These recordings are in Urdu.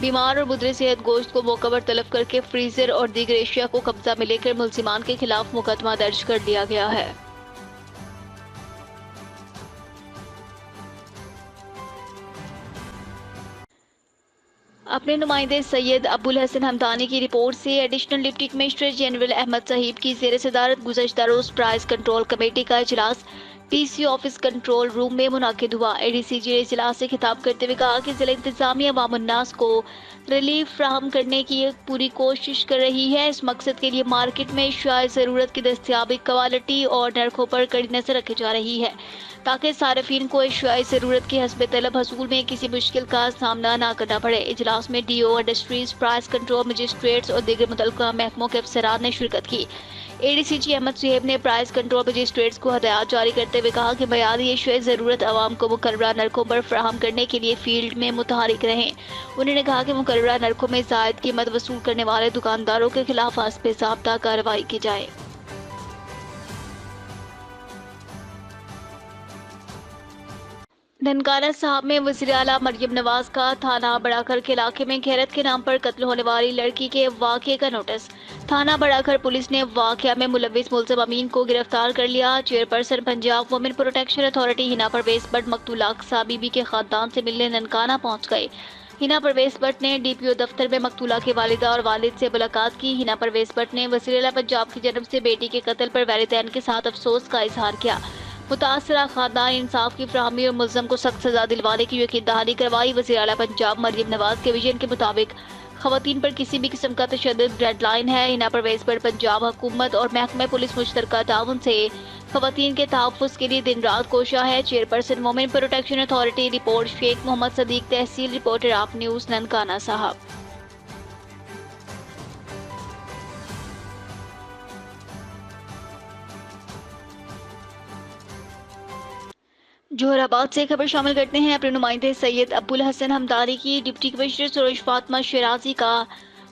بیمار اور مدر صحت گوشت کو موقع پر تلف کر کے فریزر اور دیگر اشیاء کو قبضہ میں لے کر ملزمان کے خلاف مقدمہ درج کر لیا گیا ہے۔ اپنے نمائندے سید ابوالحسن حمدانی کی رپورٹ سے additional deputy commissioner general Ahmad Suhaib کی زیر صدارت گزشتہ روز پرائز کنٹرول کمیٹی کا اجلاس D C office control room میں منعقد ہوا۔ اے ڈی سی جی نے اجلاس سے خطاب کرتے ہوئے کہا کہ ضلع انتظامیہ عوام الناس کو ریلیف فراہم کرنے کی ایک پوری کوشش کر رہی ہے۔ اس مقصد کے لیے مارکیٹ میں اشیاء ضرورت کی دستیابی، کوالٹی اور نرخوں پر کڑی نظر رکھی جا رہی ہے تاکہ صارفین کو اشیاء ضرورت کی حسب طلب حصول میں کسی مشکل کا سامنا نہ کرنا پڑے۔ اجلاس میں D O industries, price control magistrates اور دیگر متعلقہ محکموں کے افسران نے شرکت کی۔ A D C G Ahmad Suhaib نے پرائز کنٹرول مجسٹریٹس کو ہدایات جاری کرتے ہوئے کہا کہ معیاری اشیاء ضرورت عوام کو مقررہ نرخوں پر فراہم کرنے کے لیے فیلڈ میں متحرک رہیں۔ انہوں نے کہا کہ مقررہ نرخوں میں زائد قیمت وصول کرنے والے دکانداروں کے خلاف حسب ضابطہ کارروائی کی جائے۔ ننکانہ صاحب میں وزیر اعلیٰ مریم نواز کا تھانہ بڑا کھر کے علاقے میں غیرت کے نام پر قتل ہونے والی لڑکی کے واقعے کا نوٹس۔ تھانہ بڑا کھر پولیس نے واقعہ میں ملوث ملزم امین کو گرفتار کر لیا۔ Chairperson Punjab women protection authority Hina Pervaiz Butt مقتولہ اقصی بی بی کے خاندان سے ملنے ننکانہ پہنچ گئے۔ ہنا پرویز بٹ نے ڈی پی او دفتر میں مقتولہ کی والدہ اور والد سے ملاقات کی۔ ہنا پرویز بٹ نے وزیر اعلیٰ پنجاب کی جانب سے بیٹی کے قتل پر والدین کے ساتھ افسوس کا اظہار کیا۔ متاثرہ خاندان انصاف کی فراہمی اور ملزم کو سخت سزا دلوانے کی یقین دہانی کروائی۔ وزیر اعلیٰ پنجاب مریم نواز کے ویژن کے مطابق خواتین پر کسی بھی قسم کا تشدد ریڈ لائن ہے۔ ہنا پرویز پر پنجاب حکومت اور محکمہ پولیس مشترکہ تعاون سے خواتین کے تحفظ کے لیے دن رات کوشاں ہے۔ Chairperson women protection authority report Sheikh Muhammad Siddique, tehsil reporter Aap news Nankana Sahib. جوہر آباد سے خبر شامل کرتے ہیں۔ اپنے نمائندے سید ابوالحسن حمدانی کی ڈپٹی کمشنر سروش فاطمہ شیرازی کا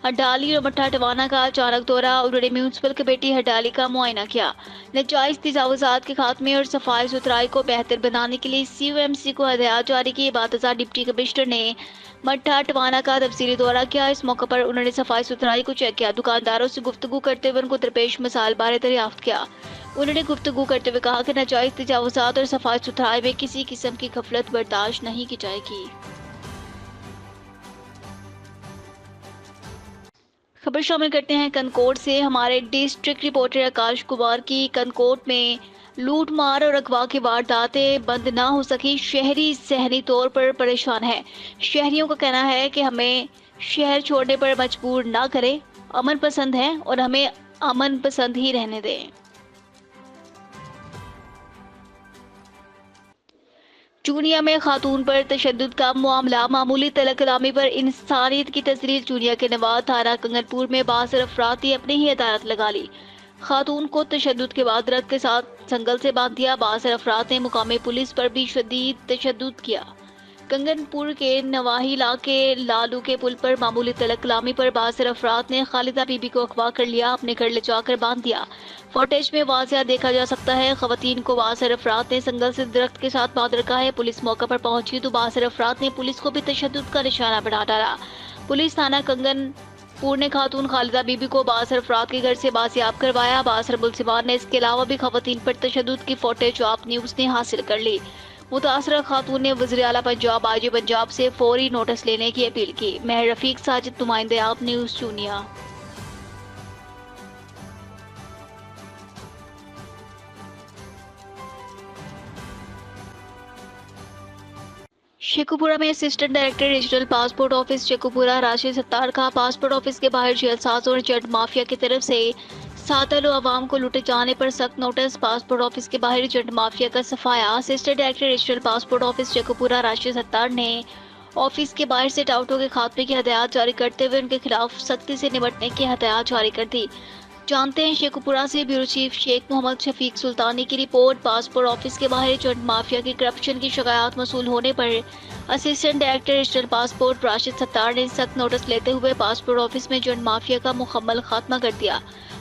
ہڈالی اور مٹھا ٹوانا کا اچانک دورہ۔ انہوں نے میونسپل کمیٹی ہڈالی کا معائنہ کیا۔ ناجائز تجاوزات کے خاتمے اور صفائی ستھرائی کو بہتر بنانے کے لیے سی او ایم سی کو ہدایات جاری کی۔ بعد ڈپٹی کمشنر نے مٹھا ٹوانا کا تفصیلی دورہ کیا۔ اس موقع پر انہوں نے صفائی ستھرائی کو چیک کیا، دکانداروں سے گفتگو کرتے ہوئے ان کو درپیش مسائل بارے دریافت کیا۔ انہوں نے گفتگو کرتے ہوئے کہا کہ ناجائز تجاوزات اور صفائی ستھرائی میں کسی قسم کی غفلت برداشت نہیں کی جائے گی۔ خبر شامل کرتے ہیں کنکوٹ سے۔ ہمارے ڈسٹرکٹ رپورٹر آکاش کمار کی کنکوٹ میں لوٹ مار اور اغوا کی وارداتیں بند نہ ہو سکی، شہری ذہنی طور پر پریشان ہیں۔ شہریوں کا کہنا ہے کہ ہمیں شہر چھوڑنے پر مجبور نہ کریں، امن پسند ہیں اور ہمیں امن پسند ہی رہنے دیں۔ چونیا میں خاتون پر تشدد کا معاملہ، معمولی طلاق کلامی پر انسانیت کی تذلیل۔ چونیا کے نواد تھانہ کنگن پور میں باثر افراد نے اپنی ہی عدالت لگا لی، خاتون کو تشدد کے بعد رد کے ساتھ سنگل سے باندھ دیا۔ باثر افراد نے مقامی پولیس پر بھی شدید تشدد کیا۔ کنگن پور کے نواحی علاقے لالو کے پل پر معمولی طلاق کلامی پر باثر افراد نے خالدہ بی بی کو اغوا کر لیا، اپنے گھر لے جا کر باندھ دیا۔ فوٹیج میں واضح دیکھا جا سکتا ہے خواتین کو باثر افراد نے سنگل سے درخت کے ساتھ باندھ رکھا ہے۔ پولیس موقع پر پہنچی تو باثر افراد نے پولیس کو بھی تشدد کا نشانہ بنا ڈالا۔ پولیس تھانہ کنگن پور نے خاتون خالدہ بی بی کو باثر افراد کے گھر سے بازیاب کروایا۔ باثر ملزمان نے اس کے علاوہ بھی خواتین پر تشدد کی فوٹیج آپ نیوز نے حاصل کر لی۔ متاثرہ خاتون نے وزیر اعلیٰ پنجاب آئی جی پنجاب سے فوری نوٹس لینے کی اپیل کی۔ مہر رفیق ساجد، نمائندے آپ نیوز چونیا۔ شیخوپورہ میں assistant director regional passport office Sheikhupura Rashid Sattar کا پاسپورٹ آفس کے باہر جیل سازوں اور جٹ مافیا کی طرف سے 7 عوام کو لوٹے جانے پر سخت نوٹس۔ پاسپورٹ آفس کے باہر جٹ مافیا کا صفایا۔ Assistant director regional passport office Sheikhupura Rashid Sattar نے آفس کے باہر سے ٹاؤٹوں کے خاتمے کی ہدایات جاری کرتے ہوئے ان کے خلاف سختی سے نمٹنے کی ہدایات جاری کر دی۔ جانتے ہیں شیخوپورہ سے بیورو چیف شیخ محمد شفیق سلطانی کی رپورٹ۔ پاسپورٹ آفس کے باہر جٹ مافیا کی کرپشن کی شکایات موصول ہونے پر assistant director regional passport Rashid Sattar نے سخت نوٹس لیتے ہوئے پاسپورٹ آفس میں جٹ مافیا کا مکمل خاتمہ کر دیا۔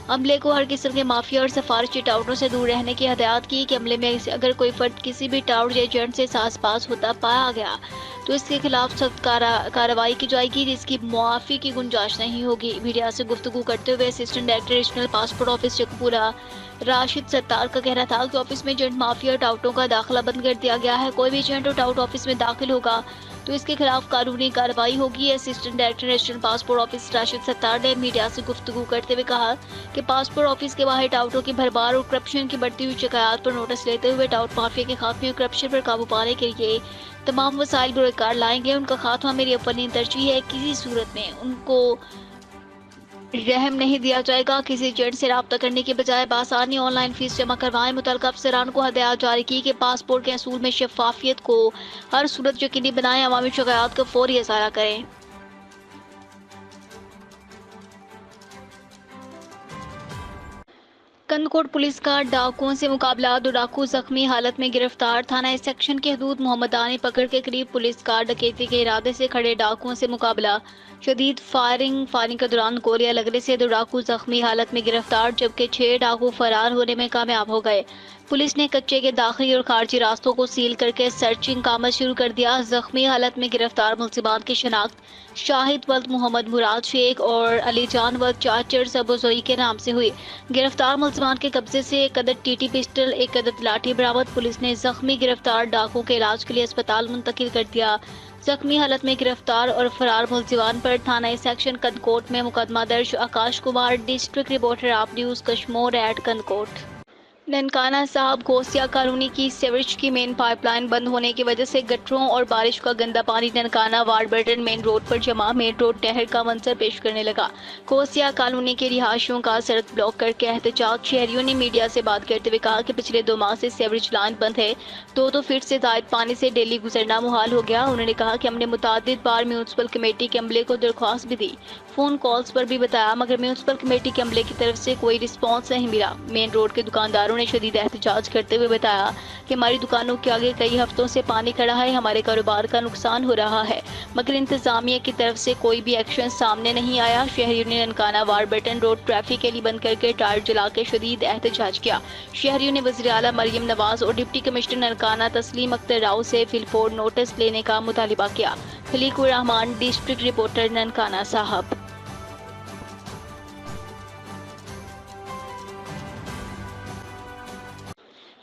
عملے کو ہر قسم کے مافیا اور سفارشی ٹاؤٹوں سے دور رہنے کی ہدایت کی کہ عملے میں اگر کوئی فرد کسی بھی ٹاؤٹ یا ایجنٹ سے ساز پاس ہوتا پایا گیا تو اس کے خلاف سخت کارروائی کی جائے گی، جس کی معافی کی گنجائش نہیں ہوگی۔ میڈیا سے گفتگو کرتے ہوئے assistant director regional passport office Chakpura Rashid Sattar کا کہنا تھا کہ آفس میں ایجنٹ مافیا اور ٹاؤٹوں کا داخلہ بند کر دیا گیا ہے۔ کوئی بھی ایجنٹ اور ٹاؤٹ آفس میں داخل ہوگا تو اس کے خلاف قانونی کارروائی ہوگی۔ Assistant director regional passport office Rashid Sattar نے میڈیا سے گفتگو کرتے ہوئے کہا کہ پاسپورٹ آفس کے باہر ٹاؤٹوں کی بھرمار اور کرپشن کی بڑھتی ہوئی شکایات پر نوٹس لیتے ہوئے ٹاؤٹ مافیا کے خاتمے اور کرپشن پر قابو پانے کے لیے تمام وسائل بروئے کار لائیں گے۔ ان کا خاتمہ میری اولین ترجیح ہے، کسی صورت میں ان کو رحم نہیں دیا جائے گا۔ کسی ایجنٹ سے رابطہ کرنے کے بجائے بآسانی آن لائن فیس جمع کروائیں۔ متعلقہ افسران کو ہدایات جاری کی کہ پاسپورٹ کے اصول میں شفافیت کو ہر صورت یقینی بنائیں، عوامی شکایات کا فوری ازالہ کریں۔ کندکوٹ پولیس کا ڈاکوؤں سے مقابلہ، 2 ڈاکو زخمی حالت میں گرفتار۔ تھانہ سیکشن کے حدود محمدانی پکڑ کے قریب پولیس کا ڈکیتی کے ارادے سے کھڑے ڈاکوؤں سے مقابلہ، شدید فائرنگ کے دوران گولیاں لگنے سے 2 ڈاکو زخمی حالت میں گرفتار، جبکہ 6 ڈاکو فرار ہونے میں کامیاب ہو گئے۔ پولیس نے کچے کے داخلی اور خارجی راستوں کو سیل کر کے سرچنگ کا عمل شروع کر دیا۔ زخمی حالت میں گرفتار ملزمان کی شناخت شاہد ولد محمد مراد شیخ اور علی جان ولد چاچر سبوزوئی کے نام سے ہوئی۔ گرفتار ملزمان کے قبضے سے 1 عدد ٹی ٹی پسٹل، 1 عدد لاٹھی برآمد۔ پولیس نے زخمی گرفتار ڈاکو کے علاج کے لیے اسپتال منتقل کر دیا۔ زخمی حالت میں گرفتار اور فرار ملزمان پر تھانہ سیکشن کندکوٹ میں مقدمہ درج۔ Akash Kumar, district reporter, Aap news Kashmore @ کندکوٹ۔ Nankana صاحب گھوسیا کالونی کی سیوریج کی مین پائپ لائن بند ہونے کی وجہ سے گٹروں اور بارش کا گندا پانی Nankana ward Burton main road پر جمع، مین روڈ نہر کا منظر پیش کرنے لگا۔ گھوسیا کالونی کے رہائشیوں کا سڑک بلاک کر کے احتجاج۔ شہریوں نے میڈیا سے بات کرتے ہوئے کہا کہ پچھلے 2 ماہ سے سیوریج لائن بند ہے، 2 فٹ سے زائد پانی سے ڈیلی گزرنا محال ہو گیا۔ انہوں نے کہا کہ ہم نے متعدد بار میونسپل کمیٹی کے عملے کو درخواست بھی دی، فون کالز پر بھی بتایا، مگر میونسپل کمیٹی کے عملے کی طرف سے کوئی رسپانس نہیں ملا۔ مین روڈ کے دکانداروں نے شدید احتجاج کرتے ہوئے بتایا کہ ہماری دکانوں کے آگے کئی ہفتوں سے پانی کھڑا ہے، ہمارے کاروبار کا نقصان ہو رہا ہے، مگر انتظامیہ کی طرف سے کوئی بھی ایکشن سامنے نہیں آیا۔ شہریوں نے Nankana ward Burton road traffic کے لیے بند کر کے ٹائر جلا کے شدید احتجاج کیا۔ شہریوں نے وزیر اعلیٰ مریم نواز اور ڈپٹی کمشنر ننکانہ تسلیم اختر راؤ سے فی الفور نوٹس لینے کا مطالبہ کیا۔ خلیق الرحمان، ڈسٹرکٹ رپورٹر، ننکانہ صاحب۔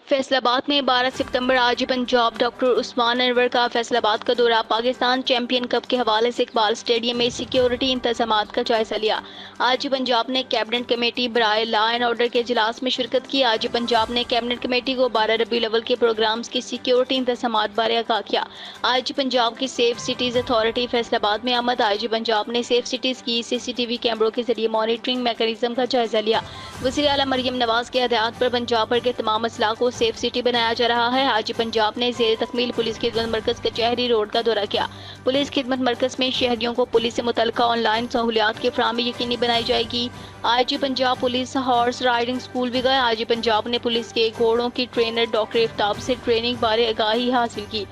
فیصل آباد میں 12 ستمبر آج پنجاب ڈاکٹر عثمان انور کا فیصل آباد کا دورہ۔ پاکستان چیمپئن کپ کے حوالے سے اقبال اسٹیڈیم میں سیکیورٹی انتظامات کا جائزہ لیا۔ آج پنجاب نے کیبنٹ کمیٹی برائے لا اینڈ آرڈر کے اجلاس میں شرکت کی۔ آج پنجاب نے کیبنٹ کمیٹی کو 12 ربیع الاول کے پروگرامز کی سیکیورٹی انتظامات بارے آگاہ کیا۔ آج پنجاب کی سیف سٹیز اتھارٹی فیصل آباد میں آمد۔ آج پنجاب نے سیف سٹیز کی CCTV کیمروں کے ذریعے مانیٹرنگ میکانزم کا جائزہ لیا۔ وزیر اعلیٰ مریم نواز کے ہدایات پر پنجاب بھر کے تمام اضلاع کو سیف سٹی بنایا جا رہا ہے۔ آج پنجاب نے زیر تکمیل پولیس خدمت مرکز کچہری روڈ کا دورہ کیا۔ پولیس خدمت مرکز میں شہریوں کو پولیس سے متعلقہ آن لائن سہولیات کی فراہمی یقینی بنائی جائے گی۔ آج Punjab police horse riding school بھی گئے۔ آج پنجاب نے پولیس کے گھوڑوں کی ٹرینر ڈاکٹر افتاب سے ٹریننگ بارے آگاہی حاصل کی۔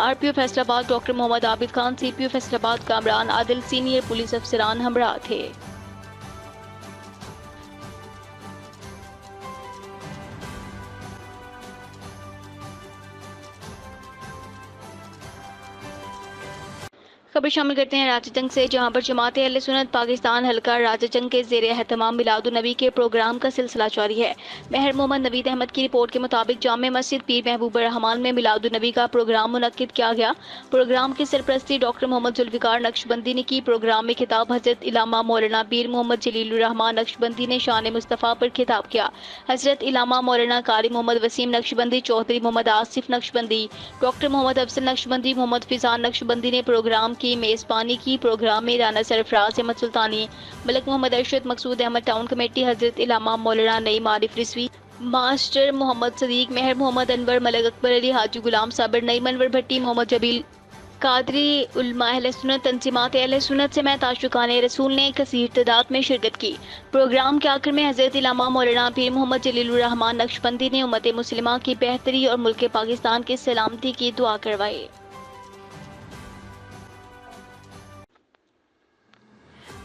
RPO فیصل آباد ڈاکٹر محمد عابد خان، CPO فیصل آباد کامران عادل، سینئر پولیس افسران ہمراہ تھے۔ خبر شامل کرتے ہیں راجہ جنگ سے، جہاں پر جماعت اہل سنت پاکستان حلقہ راجہ جنگ کے زیر اہتمام میلاد النبی کے پروگرام کا سلسلہ جاری ہے۔ مہر محمد نوید احمد کی رپورٹ کے مطابق جامع مسجد پیر محبوب الرحمان میں میلاد النبی کا پروگرام منعقد کیا گیا۔ پروگرام کی سرپرستی ڈاکٹر محمد ذوالفقار نقشبندی نے کی۔ پروگرام میں خطاب حضرت علامہ مولانا پیر محمد جلیل الرحمان نقشبندی نے شان مصطفیٰ پر خطاب کیا۔ حضرت علامہ مولانا قاری محمد وسیم نقشبندی، چودھری محمد آصف نقشبندی، ڈاکٹر محمد افضل نقشبندی، محمد فیضان نقشبندی نے پروگرام کی میزبانی کی۔ پروگرام میں رانا سرفراز احمد سلطانی، ملک محمد ارشد، مقصود احمد ٹاؤن کمیٹی، حضرت علامہ مولانا نعیم عارف رضوی، ماسٹر محمد صدیق، مہر محمد انور، ملک اکبر علی، حاجی غلام صابر، نعیم انور بھٹی، محمد جبیل قادری، علماء اہل سنت، تنظیمات اہل سنت سمیت عاشقان رسول نے کثیر تعداد میں شرکت کی۔ پروگرام کے آخر میں حضرت علامہ مولانا پیر محمد جلیل الرحمان نقشبندی نے امت مسلمہ کی بہتری اور ملک پاکستان کی سلامتی کی دعا کروائی۔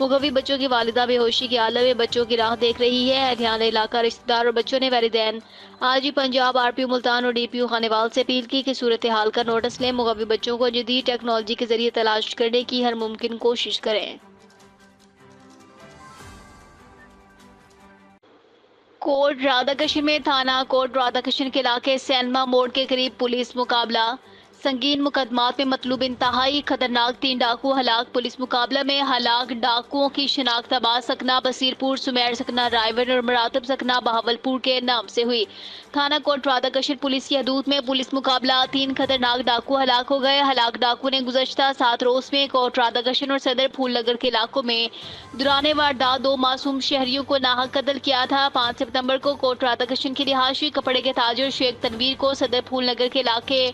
مغوی بچوں کی والدہ بے ہوشی کے عالم میں بچوں کی راہ دیکھ رہی ہے۔ اہلیان علاقہ، رشتہ دار اور بچوں نے والدین آج ہی پنجاب آر پی او ملتان اور ڈی پی او خانیوال سے اپیل کی کہ صورتحال کا نوٹس لیں، مغوی بچوں کو جدید ٹیکنالوجی کے ذریعے تلاش کرنے کی ہر ممکن کوشش کریں۔ کوٹ رادھا کرشن میں تھانہ کوٹ رادھا کرشن کے علاقے سینما موڑ کے قریب پولیس مقابلہ۔ سنگین مقدمات میں مطلوب انتہائی خطرناک 3 ڈاکو ہلاک۔ پولیس مقابلہ میں ہلاک ڈاکوؤں کی شناخت عباس سکنا بصیر پور، سمیر سکنا رائے اور مراتب سکنا بہاول پور کے نام سے ہوئی۔ تھانہ کوٹ رادھا کرشن پولیس کی حدود میں پولیس مقابلہ 3 خطرناک ڈاکو ہلاک ہو گئے۔ ہلاک ڈاکو نے گزشتہ 7 روز میں کوٹ رادھا کرشن اور صدر پھول نگر کے علاقوں میں دوران واردات 2 معصوم شہریوں کو ناحق قتل کیا تھا۔ 5 ستمبر کو کوٹ رادھا کرشن کی رہائشی کپڑے کے تاجر شیخ تنویر کو صدر پھول نگر کے علاقے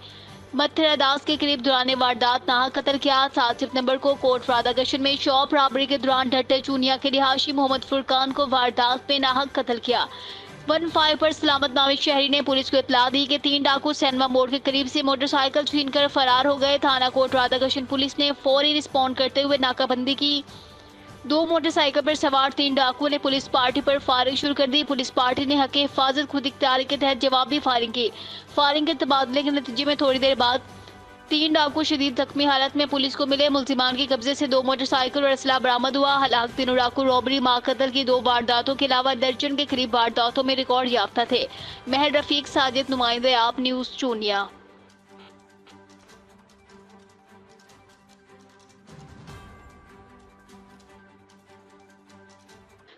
متھرا داس کے قریب دوران واردات ناحق قتل کیا۔ 7 ستمبر کو کوٹ رادھا کرشن میں شاپ رابری کے دوران ڈھٹے چونیا کے رہائشی محمد فرقان کو واردات میں ناحق قتل کیا۔ 15 پر سلامت نامی شہری نے پولیس کو اطلاع دی کہ 3 ڈاکو سینما موڑ کے قریب سے موٹر سائیکل چھین کر فرار ہو گئے۔ تھانہ کوٹ رادھا کرشن پولیس نے فوری رسپونڈ کرتے ہوئے ناکہ بندی کی۔ 2 موٹر سائیکل پر سوار 3 ڈاکوؤں نے پولیس پارٹی پر فائرنگ شروع کر دی۔ پولیس پارٹی نے حق حفاظت خود اختیاری کے تحت جوابی فائرنگ کی۔ فائرنگ کے تبادلے کے نتیجے میں تھوڑی دیر بعد 3 ڈاکو شدید زخمی حالت میں پولیس کو ملے۔ ملزمان کے قبضے سے 2 موٹر سائیکل اور اسلحہ برآمد ہوا۔ ہلاک تینوں ڈاکو رابری، ماں قتل کی 2 وارداتوں کے علاوہ درجن کے قریب وارداتوں میں ریکارڈ یافتہ تھے۔ مہر رفیق ساجد، نمائندہ آپ نیوز چونیا۔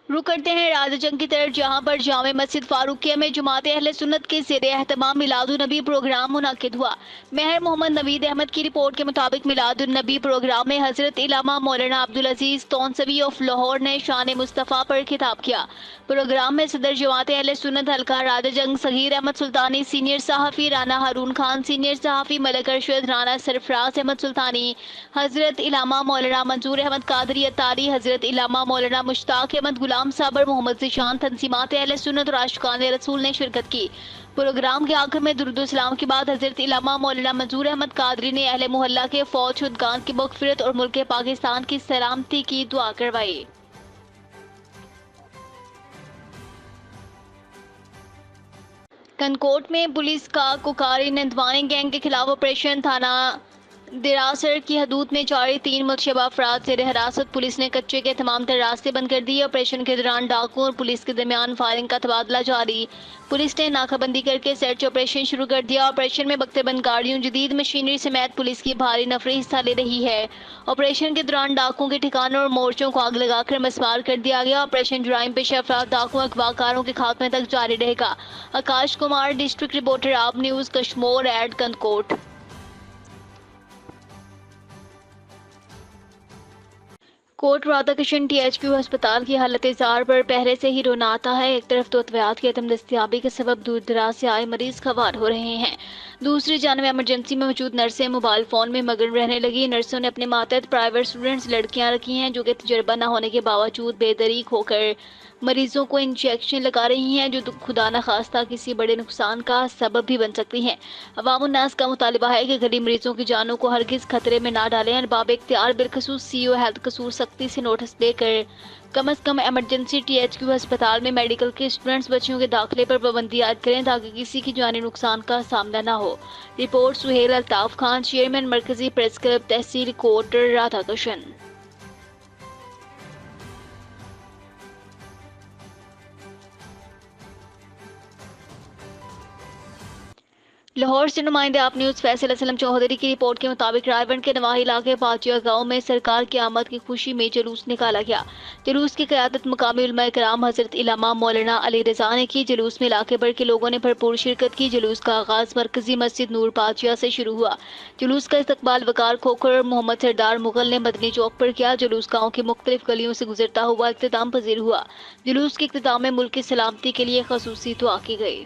رخ کرتے ہیں راز جنگ کی طرف، جہاں پر جامع مسجد فاروقیہ میں جماعت اہل سنت کے زیر اہتمام میلاد النبی پروگرام منعقد ہوا۔ مہر محمد نوید احمد کی رپورٹ کے مطابق میلاد النبی پروگرام میں حضرت علامہ مولانا عبدالعزیز تونسوی آف لاہور نے شان مصطفیٰ پر خطاب کیا۔ پروگرام میں صدر جماعت اہل سنت حلقہ راز جنگ صغیر احمد سلطانی، سینئر صحافی رانا ہارون خان، سینئر صحافی ملک ارشد، رانا سرفراز احمد سلطانی، حضرت علامہ مولانا منظور احمد قادری اتاری، حضرت علامہ مولانا مشتاق احمد غلام صابر، محمد ذیشان، تنظیمات اہل سنت اور عاشقان رسول نے شرکت کی۔ پروگرام کے آخر میں درود و سلام کے بعد حضرت علامہ مولانا منظور احمد قادری نے اہل محلہ کے فوت شدگان کی مغفرت اور ملک پاکستان کی سلامتی کی دعا کروائی۔ کنکوٹ میں پولیس کا کوکاری نندوانی گینگ کے خلاف آپریشن۔ تھانہ دراسر کی حدود میں جاری 3 متشبہ افراد زیر حراست۔ پولیس نے کچے کے تمام تر راستے بند کر دیے۔ آپریشن کے دوران ڈاکوؤں اور پولیس کے درمیان فائرنگ کا تبادلہ جاری۔ پولیس نے ناکہ بندی کر کے سرچ آپریشن شروع کر دیا۔ آپریشن میں بختہ بند گاڑیوں، جدید مشینری سمیت پولیس کی بھاری نفری حصہ لے رہی ہے۔ آپریشن کے دوران ڈاکوؤں کے ٹھکانوں اور مورچوں کو آگ لگا کر مسمار کر دیا گیا۔ آپریشن جرائم پیشہ افراد، ڈاکوؤں، اغوا کاروں کے خاتمے تک جاری رہے گا۔ Akash Kumar, district reporter Aap news Kashmore at Kandhkot. Kot Radha Kishan T H Q ہسپتال کی حالت زار پر پہلے سے ہی رونا آتا ہے۔ ایک طرف تو ادویات کی عدم دستیابی کے سبب دور دراز سے آئے مریض خوار ہو رہے ہیں، دوسری جانب ایمرجنسی میں موجود نرسیں موبائل فون میں مگن رہنے لگی۔ نرسوں نے اپنے ماتحت پرائیویٹ اسٹوڈنٹس لڑکیاں رکھی ہیں جو کہ تجربہ نہ ہونے کے باوجود بے دریغ ہو کر مریضوں کو انجیکشن لگا رہی ہیں جو خدا نخواستہ کسی بڑے نقصان کا سبب بھی بن سکتی ہیں۔ عوام الناس کا مطالبہ ہے کہ غریب مریضوں کی جانوں کو ہرگز خطرے میں نہ ڈالیں۔ ارباب اختیار بالخصوص سی او ہیلتھ قصور سختی سے نوٹس دے کر کم از کم ایمرجنسی ٹی ایچ کیو ہسپتال میں میڈیکل کے اسٹوڈنٹس بچیوں کے داخلے پر پابندی عائد کریں تاکہ کسی کی جانی نقصان کا سامنا نہ ہو۔ رپورٹ سہیل الطاف خان، چیئرمین مرکزی پریس کلب تحصیل کوٹ رادھا کرشن۔ لاہور سے نمائندے آپ نیوز فیصل اسلم چودھری کی رپورٹ کے مطابق رائے ونڈ کے نواحی علاقے پاچیا گاؤں میں سرکار کی آمد کی خوشی میں جلوس نکالا گیا۔ جلوس کی قیادت مقامی علماء کرام حضرت علامہ مولانا علی رضا نے کی۔ جلوس میں علاقے بھر کے لوگوں نے بھرپور شرکت کی۔ جلوس کا آغاز مرکزی مسجد نور پاچیا سے شروع ہوا۔ جلوس کا استقبال وقار کھوکھر اور محمد سردار مغل نے مدنی چوک پر کیا۔ جلوس گاؤں کی مختلف گلیوں سے گزرتا ہوا اختتام پذیر ہوا۔ جلوس کے اختتام میں ملک کی سلامتی کے لیے خصوصی دعا کی گئی۔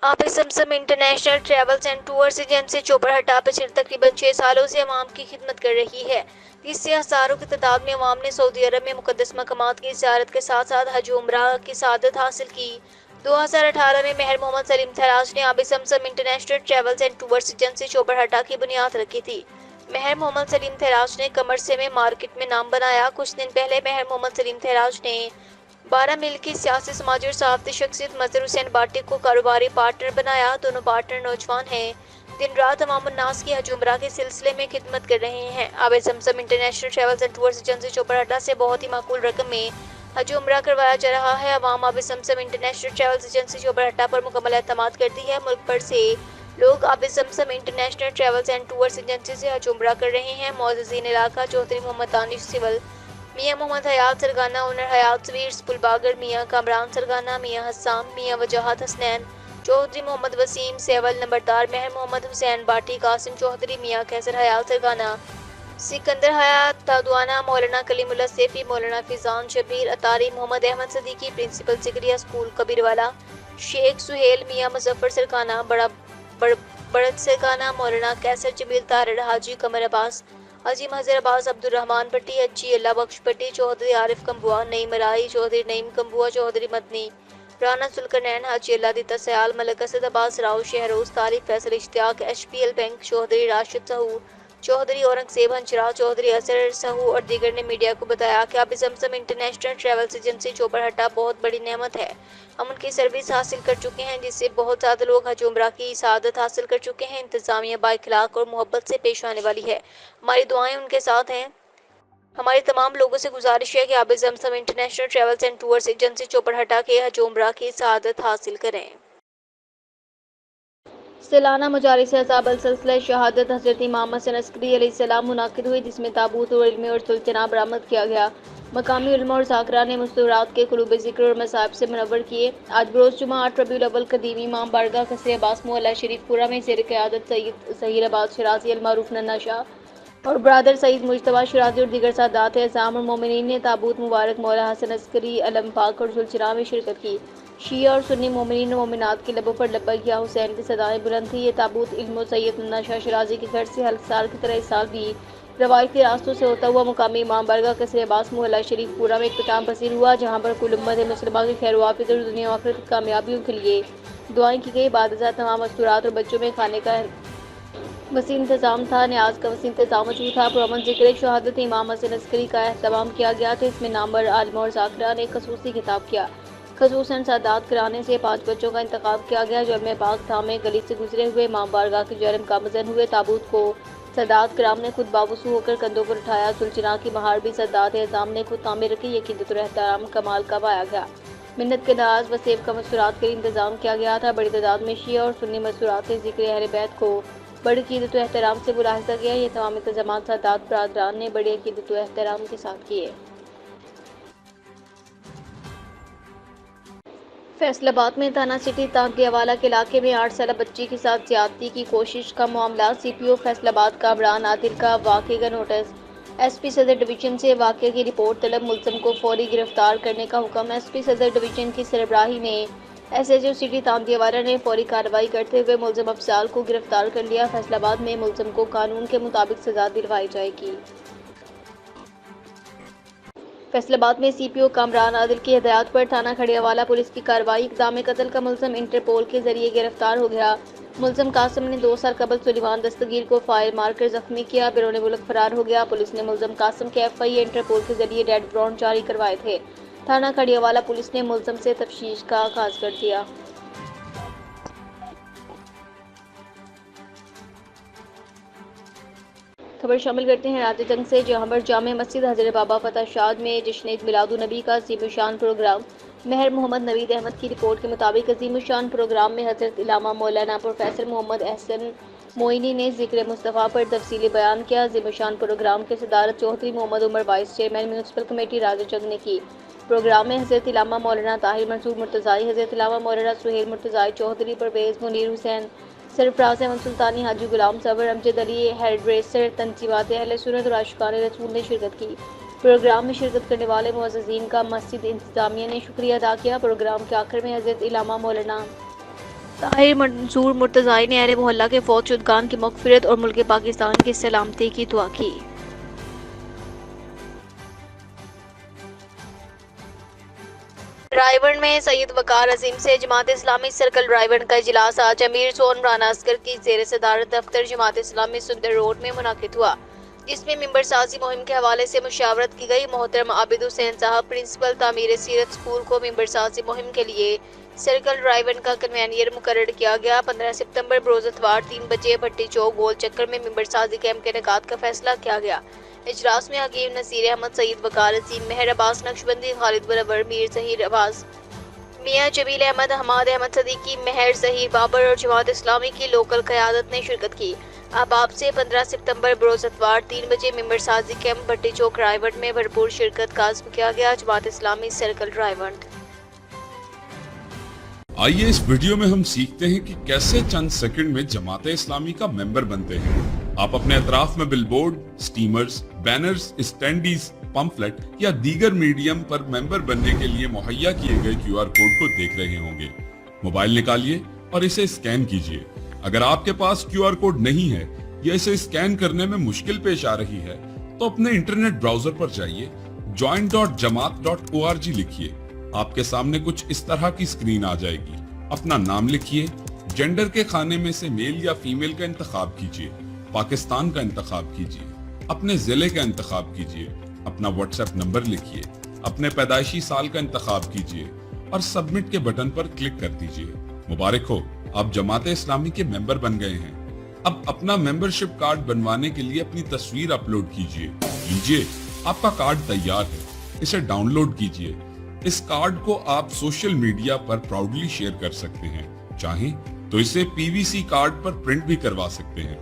آپ Zamzam international travels and tours agency Chobarhatta پچھلے تقریباً 6 سالوں سے عوام کی خدمت کر رہی ہے، جس سے ہزاروں کی تعداد میں عوام نے سعودی عرب میں مقدس مقامات کی زیارت کے ساتھ ساتھ حج و عمرہ کی سعادت حاصل کی۔ 2018 میں مہر محمد سلیم تھراج نے Aab Zamzam international travels and tours agency Chobarhatta کی بنیاد رکھی تھی۔ مہر محمد سلیم تھراج نے کمرسے میں مارکیٹ میں نام بنایا۔ کچھ دن پہلے مہر محمد سلیم تھراج نے 12 میل کی سیاسی، سماجی اور صحافتی شخصیت مظہر حسین باٹی کو کاروباری پارٹنر بنایا۔ دونوں پارٹنر نوجوان ہیں، دن رات عوام الناس کی حج عمرہ کے سلسلے میں خدمت کر رہے ہیں۔ Aab Zamzam international travels and tours agency Chobarhatta سے بہت ہی معقول رقم میں حج عمرہ کروایا جا رہا ہے۔ عوام Aab Zamzam international travels agency Chobarhatta پر مکمل اعتماد کرتی ہے۔ ملک بھر سے لوگ Aab Zamzam international travels and tours agency سے حج عمرہ کر رہے ہیں۔ معززین علاقہ چوہدری محمد دانش سول، میاں محمد حیات سرگانہ، اونر حیات سویٹس پلباگر، میاں کامران سرگانہ، میاں حسام، میاں وجاہت حسنین، چوہدری محمد وسیم سیول، نمبردار مہر محمد حسین باٹی، قاسم چوہدری، میاں کیسر حیات سرگانہ، سکندر حیات تادوانہ، مولانا کلیم اللہ سیفی، مولانا فیضان شبیر اتاری، محمد احمد صدیقی، پرنسپل سکریہ اسکول کبیروالا، شیخ سہیل، میاں مظفر سرگانہ، بڑت سرگانہ، مولانا کیسر جمیل طاہر، حاجی قمر عباس، حاجی مظہر عباس، عبد الرحمان پٹی، حجی اللہ بخش پٹی، چوہدری عارف کمبوا، نعیم رائی، چوہدری نعیم کمبوا، چوہدری مدنی، Rana Zulqarnain, Haji Allah Ditta Sial, Malik Asad Abbas Rao, Shehroz Tariq Faisal Ishtiaq, H P L bank, Chaudhry Rashid Sahu, Chaudhry Aurangzeb Hanjra, Chaudhry Azhar Sahu اور دیگر نے میڈیا کو بتایا کہ Aab Zamzam international travels agency Chobarhatta بہت بڑی نعمت ہے۔ ہم ان کی سروس حاصل کر چکے ہیں جس سے بہت زیادہ لوگ حج عمرہ کی سعادت حاصل کر چکے ہیں۔ انتظامیہ با اخلاق اور محبت سے پیش آنے والی ہے، ہماری دعائیں ان کے ساتھ ہیں۔ ہماری تمام لوگوں سے گزارش ہے کہ Aab Zamzam international travels and tours agency Chobarhatta کے حج عمرہ کی سعادت حاصل کریں۔ سالانہ مجالس اصحاب السلسلہ شہادت حضرت امام حسن عسکری علیہ السلام منعقد ہوئی، جس میں تابوت اور علم اور سلطنہ برآمد کیا گیا۔ مقامی علماء اور ذاکران نے مستورات کے قلوب ذکر اور مصائب سے منور کیے۔ آج بروز جمعہ 8 ربیع الاول قدیم امام بارگاہ قصر عباس محلہ شریف پورہ میں زیر قیادت سید ظہیر آباد شرازی المعروف ننا شاہ اور برادر سعید مجتبیٰ شرازی اور دیگر سادات اعظام اور مومنین نے تابوت مبارک مولا حسن عسکری علم پاک اور ذوالچراغ میں شرکت کی۔ شیعہ اور سنی مومنین و مومنات کے لبوں پر لبیک یا حسین کی صدائیں بلند تھیں۔ یہ تابوت علم و سید ننا شاہ شرازی کے گھر سے ہر سال کی طرح اس سال بھی روایتی راستوں سے ہوتا ہوا مقامی امام بارگاہ قصر عباس محلہ شریف پورہ میں اختتام پذیر ہوا، جہاں پر کل امت مسلمہ کی خیر و عافیت اور دنیا و آخرت کی کامیابیوں کے لیے دعائیں کی گئی۔ بعد ازاں تمام مستورات اور بچوں میں کھانے کا وسیع انتظام تھا، نیاز کا وسیع انتظام موجود تھا۔ پرامن ذکر شہادت امام حسن عسکری کا اہتمام کیا گیا تھا۔ اس میں نامور عالموں اور ذاکران نے خصوصی خطاب کیا۔ خصوصاً سادات گھرانے سے 5 بچوں کا انتخاب کیا گیا جو علم پاک تھامے گلی سے گزرے ہوئے امام بارگاہ کے جرم گامزن ہوئے۔ تابوت کو سادات کرام نے خود باوضو ہو کر کندھوں پر اٹھایا۔ ذوالچراغ کی مہار بھی سادات اعظام نے خود تعمیر رکھی۔ یہ عقیدت اور احترام کمال کا پایا گیا۔ منت کے ناز و سیب کا مستورات کے لیے انتظام کیا گیا تھا۔ بڑی تعداد میں شیعہ اور سنی مستورات سے ذکر اہل بیت کو بڑی عقیدت و احترام سے ملاحظہ کیا۔ یہ تمام انتظامات سادات برادران نے بڑی عقیدت و احترام کے ساتھ کیے۔ فیصل آباد میں تھانہ سٹی تانگیہ والا کے علاقے میں 8 سالہ بچی کے ساتھ زیادتی کی کوشش کا معاملہ۔ سی پی او فیصل آباد کامران عادل کا واقعے کا نوٹس۔ ایس پی صدر ڈویژن سے واقعے کی رپورٹ طلب، ملزم کو فوری گرفتار کرنے کا حکم۔ ایس پی صدر ڈویژن کی سربراہی میں ایس ایچ او سٹی تانگیہ والا نے فوری کارروائی کرتے ہوئے ملزم افضال کو گرفتار کر لیا۔ فیصل آباد میں ملزم کو قانون کے مطابق سزا دلوائی جائے گی۔ فیصل آباد میں سی پی او کامران عادل کی ہدایات پر تھانہ کھڑیا والا پولیس کی کارروائی۔ اقدام قتل کا ملزم انٹرپول کے ذریعے گرفتار ہو گیا۔ ملزم قاسم نے 2 سال قبل سلیمان دستگیر کو فائر مار کر زخمی کیا، بیرون ملک فرار ہو گیا۔ پولیس نے ملزم قاسم کے ایف آئی اے انٹرپول کے ذریعے ریڈ وارنٹ جاری کروائے تھے۔ تھانہ کھڑیا والا پولیس نے ملزم سے تفتیش کا آغاز کر دیا۔ خبر شامل کرتے ہیں رات جنگ سے، جہاں پر جامع مسجد حضرت بابا فتح شاد میں جشن عید میلاد النبی کا عظیم الشان پروگرام۔ مہر محمد نوید احمد کی رپورٹ کے مطابق عظیم الشان پروگرام میں حضرت علامہ مولانا پروفیسر محمد احسن معینی نے ذکر مصطفیٰ پر تفصیلی بیان کیا۔ عظیم الشان پروگرام کی صدارت Chaudhry Muhammad Umar vice chairman municipal committee راجہ جنگ نے کی۔ پروگرام میں حضرت علامہ مولانا طاہر منصور مرتضائی، حضرت علامہ مولانا سہیل مرتضائی چوہدری، پرویز منیر حسین، سرفراز احمد سلطانی، حاجی غلام صبر، امجد علی، ہیڈ ریسر، تنظیمات اہل سنت اور عاشقان رسول نے شرکت کی۔ پروگرام میں شرکت کرنے والے معززین کا مسجد انتظامیہ نے شکریہ ادا کیا۔ پروگرام کے آخر میں حضرت علامہ مولانا طاہر منصور مرتضائی نے اہل محلہ کے فوت شدگان کی مغفرت اور ملک پاکستان کی سلامتی کی دعا کی۔ رائے گڑھ میں سید وقار عظیم سے جماعت اسلامی سرکل رائے گڑھ کا اجلاس آج امیر زون رانا اصغر کی زیر صدارت دفتر جماعت اسلامی سندر روڈ میں منعقد ہوا، جس میں ممبر سازی مہم کے حوالے سے مشاورت کی گئی۔ محترم عابد حسین صاحب پرنسپل تعمیر سیرت اسکول کو ممبر سازی مہم کے لیے سرکل رائے گڑھ کا کنوینئر مقرر کیا گیا۔ 15 ستمبر بروز اتوار 3 بجے بھٹی چوک گول چکر میں ممبر سازی کیمپ کے انعقاد کا فیصلہ کیا گیا۔ اجلاس میں حکیم نصیر احمد، سید وقار عظیم، مہر عباس نقشبندی، خالد منور، میر ظہیر عباس، میاں جمیل احمد، حماد احمد صدیقی، مہر ظہیر بابر اور جماعت اسلامی کی لوکل قیادت نے شرکت کی۔ احباب سے 15 ستمبر بروز اتوار 3 بجے ممبر سازی کیمپ بھٹی چوک رائے گڑھ میں بھرپور شرکت کا عزم کیا گیا۔ جماعت اسلامی سرکل رائے گڑھ۔ آئیے اس ویڈیو میں ہم سیکھتے ہیں کہ کیسے چند سیکنڈ میں جماعت اسلامی کا ممبر بنتے ہیں۔ آپ اپنے اطراف میں بل بورڈ، سٹیمرز، بینرز، اسٹینڈیز، پمفلٹ یا دیگر میڈیم پر ممبر بننے کے لیے مہیا کیے گئے کیو آر کوڈ کو دیکھ رہے ہوں گے۔ موبائل نکالیے اور اسے اسکین کیجیے۔ اگر آپ کے پاس کیو آر کوڈ نہیں ہے یا اسے اسکین کرنے میں مشکل پیش آ رہی ہے تو اپنے انٹرنیٹ براؤزر پر جائیے، join.jamaat.org لکھیے۔ آپ کے سامنے کچھ اس طرح کی سکرین آ جائے گی۔ اپنا نام لکھیے، جینڈر کے خانے میں سے میل یا فیمیل کا انتخاب کیجیے، پاکستان کا انتخاب کیجیے، اپنے ضلع کا انتخاب کیجیے، اپنا واٹس ایپ نمبر لکھیے، اپنے پیدائشی سال کا انتخاب کیجیے اور سبمٹ کے بٹن پر کلک کر دیجیے۔ مبارک ہو، آپ جماعت اسلامی کے ممبر بن گئے ہیں۔ اب اپنا ممبرشپ کارڈ بنوانے کے لیے اپنی تصویر اپلوڈ کیجیے۔ لیجیے، آپ کا کارڈ تیار ہے، اسے ڈاؤن لوڈ کیجیے۔ اس کارڈ کو آپ سوشل میڈیا پر پراؤڈلی شیئر کر سکتے ہیں، چاہیں تو اسے پی وی سی کارڈ پر پرنٹ بھی کروا سکتے ہیں۔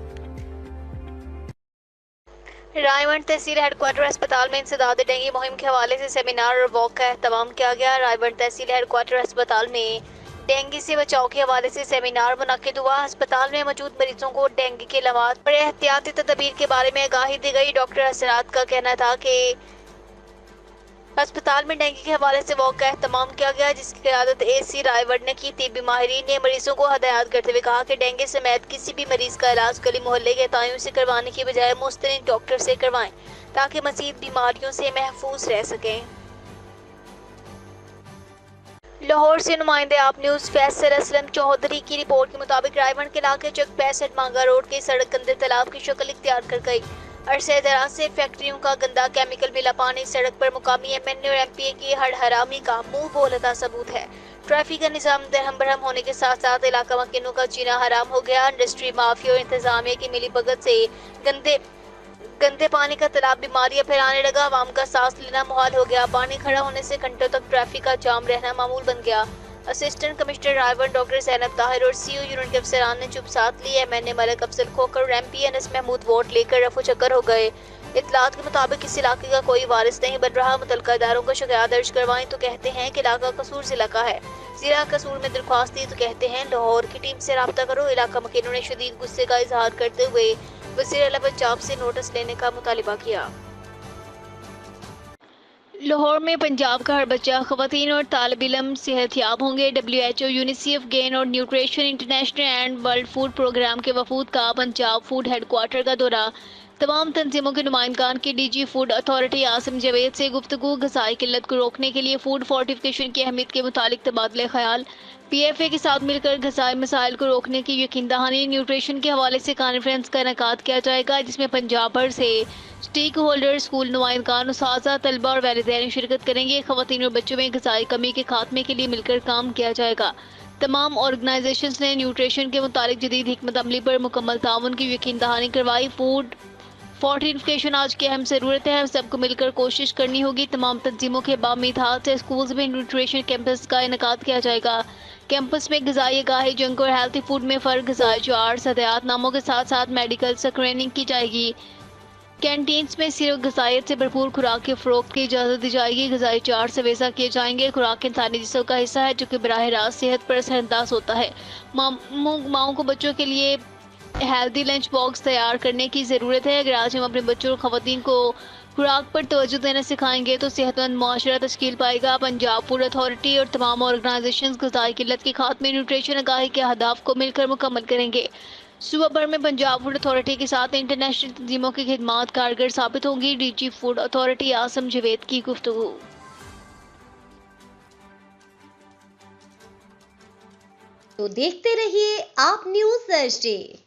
رائے گڑھ تحصیل ہیڈ کوارٹر اسپتال میں انسداد ڈینگی مہم کے حوالے سے سیمینار اور واک کا اہتمام کیا گیا۔ رائے گڑھ تحصیل ہیڈ کوارٹر اسپتال میں ڈینگی سے بچاؤ کے حوالے سے سیمینار منعقد ہوا۔ اسپتال میں موجود مریضوں کو ڈینگی کے لوات اور احتیاطی تدابیر کے بارے میں آگاہی دی گئی۔ ڈاکٹر حسنات کا کہنا تھا کہ اسپتال میں ڈینگی کے حوالے سے واک کا اہتمام کیا گیا، جس کی قیادت اے سی رائے گڑھ نے کی۔ طبی ماہرین نے مریضوں کو ہدایات کرتے ہوئے کہا کہ ڈینگی سمیت کسی بھی مریض کا علاج گلی محلے کے تائیوں سے کروانے کی بجائے مستند ڈاکٹر سے کروائیں تاکہ مزید بیماریوں سے محفوظ رہ سکیں۔ لاہور سے نمائندے آپ نیوز فیصل اسلم چودھری کی رپورٹ کے مطابق رائے گڑھ کے علاقے چک 65 مانگا روڈ کی سڑک گندے تالاب کی شکل اختیار کر گئی۔ عرصے دراز سے فیکٹریوں کا گندا کیمیکل ملا پانی سڑک پر مقامی ایم این اے اور ایم پی اے کی ہڑحرامی کا منہ بولتا ثبوت ہے۔ ٹریفک کا نظام درہم برہم ہونے کے ساتھ ساتھ علاقہ مکینوں کا جینا حرام ہو گیا۔ انڈسٹری مافیا اور انتظامیہ کی ملی بھگت سے گندے پانی کا تالاب بیماریاں پھیلانے لگا، عوام کا سانس لینا محال ہو گیا۔ پانی کھڑا ہونے سے گھنٹوں تک ٹریفک کا جام رہنا معمول بن گیا۔ اسسٹنٹ کمشنر رائے گڑھ ڈاکٹر زینب طاہر اور سی او یونٹ کے افسران نے چپ ساتھ لی۔ ایم این اے ملک افضل کھوکر اور ایم پی انس محمود ووٹ لے کر رفو چکر ہو گئے۔ اطلاعات کے مطابق اس علاقے کا کوئی وارث نہیں بن رہا۔ متعلقہ اداروں کو شکایات درج کروائیں تو کہتے ہیں کہ علاقہ قصور ضلع کا ہے، ضلع قصور میں درخواست دی تو کہتے ہیں لاہور کی ٹیم سے رابطہ کرو۔ علاقہ مکینوں نے شدید غصے کا اظہار کرتے ہوئے وزیر اعلیٰ پنجاب سے نوٹس لینے کا مطالبہ کیا۔ لاہور میں پنجاب کا ہر بچہ، خواتین اور طالب علم صحت یاب ہوں گے۔ WHO، یونیسیف، گین اور nutrition international and world food programme کے وفود کا پنجاب فوڈ ہیڈ کوارٹر کا دورہ۔ تمام تنظیموں کے نمائندگان کی D G food authority Asim Javed سے گفتگو۔ غذائی قلت کو روکنے کے لیے فوڈ فورٹیفکیشن کی اہمیت کے متعلق تبادلہ خیال۔ پی ایف اے کے ساتھ مل کر غذائی مسائل کو روکنے کی یقین دہانی۔ نیوٹریشن کے حوالے سے کانفرنس کا انعقاد کیا جائے گا، جس میں پنجاب بھر سے اسٹیک ہولڈر، اسکول نمائندگان، اساتذہ، طلبہ اور والدین شرکت کریں گے۔ خواتین اور بچوں میں غذائی کمی کے خاتمے کے لیے مل کر کام کیا جائے گا۔ تمام آرگنائزیشنز نے نیوٹریشن کے متعلق جدید حکمت عملی پر مکمل تعاون کی یقین دہانی کروائی۔ فوڈ فورٹیفکیشن آج کی اہم ضرورت ہے، سب کو مل کر کوشش کرنی ہوگی۔ تمام تنظیموں کے باامید ہاتھ سے اسکولز میں نیوٹریشن کیمپس کا انعقاد کیا جائے گا۔ کیمپس میں غذائی آگاہی، جنک اور ہیلتھی فوڈ میں فرق، غذائی چارٹس، ہدایات ناموں کے ساتھ ساتھ میڈیکل اسکریننگ کی جائے گی۔ کینٹینز میں صرف غذائیت سے بھرپور خوراک کی فروخت کی اجازت دی جائے گی۔ غذائی چارٹ سے وضع کیے جائیں گے۔ خوراک انسانی جسم کا حصہ ہے جو کہ براہ راست صحت پر اثر انداز ہوتا ہے۔ ماؤں کو بچوں کے لیے ہیلدی لنچ باکس تیار کرنے کی ضرورت ہے۔ اگر آج ہم اپنے بچوں اور خواتین کو خوراک پر توجہ دینا سکھائیں گے تو صحت مند معاشرہ تشکیل پائے گا۔ پنجاب فوڈ اتھارٹی اور تمام آرگنائزیشنز غذائی قلت کے خاتمے، نیوٹریشن آگاہی کے اہداف کو مل کر مکمل کریں گے۔ صوبہ بھر میں پنجاب فوڈ اتھارٹی کے ساتھ انٹرنیشنل تنظیموں کی خدمات کارگر ثابت ہوں گی۔ D G food authority Asim Javed کی گفتگو۔ تو دیکھتے رہیے آپ نیوز تھرسڈے۔